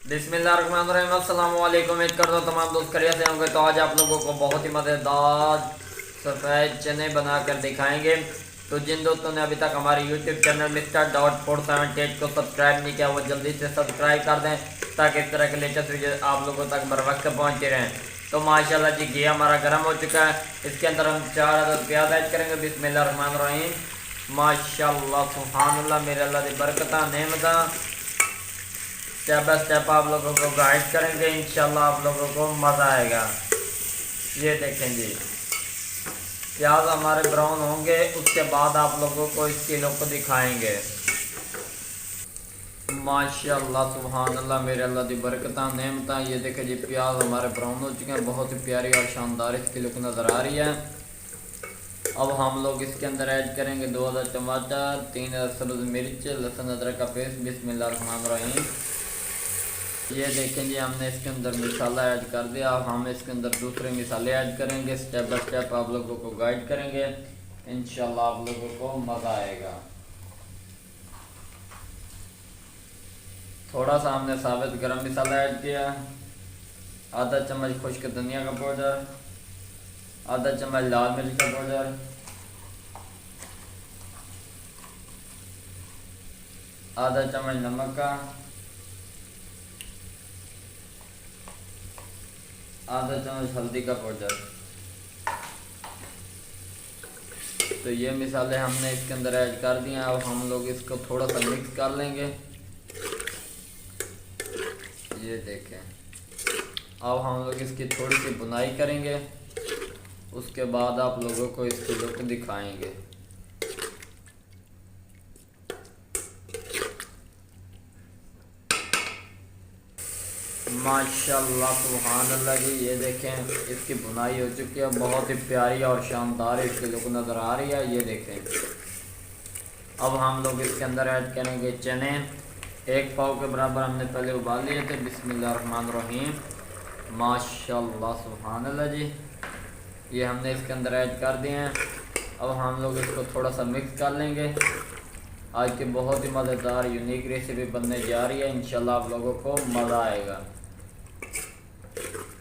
बिस्मिल्लाहिर्रहमानिर्रहीम। अस्सलाम वालेकुम। उम्मीद करता हूँ तमाम दोस्त खैरियत से होंगे। तो आज आप लोगों को बहुत ही मज़ेदार सफ़ेद चने बनाकर दिखाएंगे। तो जिन दोस्तों ने अभी तक हमारे यूट्यूब चैनल मिस्टर डॉट 478 को सब्सक्राइब नहीं किया वो जल्दी से सब्सक्राइब कर दें ताकि इस तरह के लेटेस्ट वीडियो आप लोगों तक बर वक्त पहुँचते रहें। तो माशाल्लाह जी घी हमारा गर्म हो चुका है। इसके अंदर हम 4 अदद प्याज ऐड करेंगे। बिस्मिल्लाहिर्रहमानिर्रहीम। माशाल्लाह सुभानअल्लाह, मेरे अल्लाह की बरकत नेमत। स्टेप बाय स्टेप आप लोगों को गाइड करेंगे, इंशाल्लाह आप लोगों को मज़ा आएगा। ये देखें जी, प्याज हमारे ब्राउन होंगे, उसके बाद आप लोगों को इसकी लुक दिखाएंगे। माशाल्लाह सुभानअल्लाह, मेरे अल्लाह की बरकत नेमत। ये देखें जी, प्याज हमारे ब्राउन हो चुके हैं, बहुत ही प्यारी और शानदार इसकी लुक नज़र आ रही है। अब हम लोग इसके अंदर ऐड करेंगे 2 अदद टमाटर, 3 अदद सब्ज़ मिर्च, लहसुन अदरक का पेस्ट। बिस्मिल्लाहिर्रहमानिर्रहीम। ये देखें जी, हमने इसके अंदर मसाला ऐड कर दिया। अब हम इसके अंदर दूसरे मसाले ऐड करेंगे। स्टेप बाय स्टेप आप लोगों को गाइड करेंगे, इंशाल्लाह आप लोगों को मज़ा आएगा। थोड़ा सा हमने साबित गरम मसाला ऐड किया, आधा चम्मच खुश्क धनिया का पाउडर, आधा चम्मच लाल मिर्च का पाउडर, आधा चम्मच नमक का, आधा चम्मच हल्दी का पाउडर। तो ये मिसाले हमने इसके अंदर ऐड कर दिए। अब हम लोग इसको थोड़ा सा मिक्स कर लेंगे। ये देखें, अब हम लोग इसकी थोड़ी सी बुनाई करेंगे, उसके बाद आप लोगों को इसकी लुक दिखाएंगे। माशाल्लाह सुभानअल्लाह जी, ये देखें इसकी बुनाई हो चुकी है, बहुत ही प्यारी और शानदार इसकी लुक नज़र आ रही है। ये देखें, अब हम लोग इसके अंदर ऐड करेंगे चने। 1 पाव के बराबर हमने पहले उबाल लिए थे। बिस्मिल्लाहिर्रहमानिर्रहीम। माशाल्लाह सुभानअल्लाह जी, ये हमने इसके अंदर ऐड कर दिए हैं। अब हम लोग इसको थोड़ा सा मिक्स कर लेंगे। आज की बहुत ही मज़ेदार यूनिक रेसिपी बनने जा रही है, इंशाल्लाह आप लोगों को मज़ा आएगा।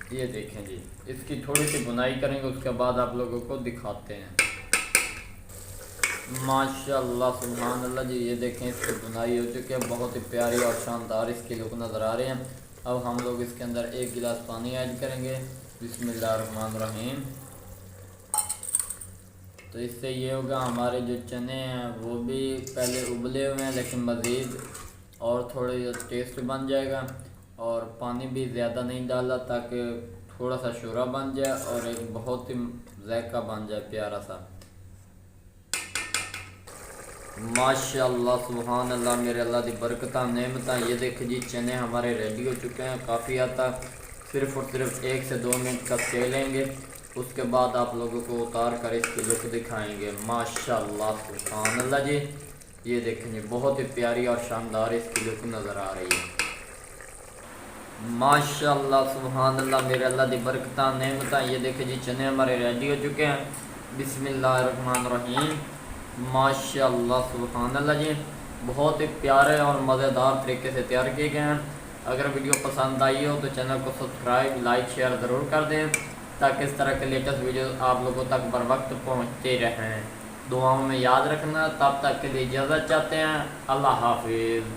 ये देखें जी, इसकी थोड़ी सी बुनाई करेंगे, उसके बाद आप लोगों को दिखाते हैं। माशाल्लाह सुभानअल्लाह जी, ये देखें इसकी बुनाई हो चुकी है, बहुत ही प्यारी और शानदार इसकी लुक नज़र आ रही है। अब हम लोग इसके अंदर 1 गिलास पानी ऐड करेंगे। बिस्मिल्लाहिर्रहमानिर्रहीम। तो इससे ये होगा, हमारे जो चने हैं वो भी पहले उबले हुए हैं, लेकिन मज़ीद और थोड़े टेस्ट बन जाएगा। और पानी भी ज़्यादा नहीं डाला ताकि थोड़ा सा शोरा बन जाए और एक बहुत ही ज़ायका बन जाए प्यारा सा। माशाल्लाह सुभानअल्लाह, मेरे अल्लाह की बरकत नेमत। ये देखिए जी, चने हमारे रेडी हो चुके हैं। काफ़ी हद तक सिर्फ़ और सिर्फ 1 से 2 मिनट का सेक लेंगे, उसके बाद आप लोगों को उतार कर इसकी लुक दिखाएंगे। माशाल्लाह सुभानअल्लाह जी, ये देखें जी, बहुत ही प्यारी और शानदार इसकी लुक नज़र आ रही है। माशाल्लाह सुभानअल्लाह, मेरे अल्लाह की बरकत नेमत। ये देखें जी, चने हमारे रेडी हो चुके हैं। बिस्मिल्लाहिर्रहमानिर्रहीम। माशाल्लाह सुभानअल्लाह जी, बहुत ही प्यारे और मज़ेदार तरीके से तैयार किए गए हैं। अगर वीडियो पसंद आई हो तो चैनल को सब्सक्राइब, लाइक, शेयर ज़रूर कर दें ताकि इस तरह के लेटेस्ट वीडियो आप लोगों तक बर वक्त पहुँचते रहें। दुआओं में याद रखना। तब तक के लिए इजाज़त चाहते हैं। अल्लाह हाफिज़।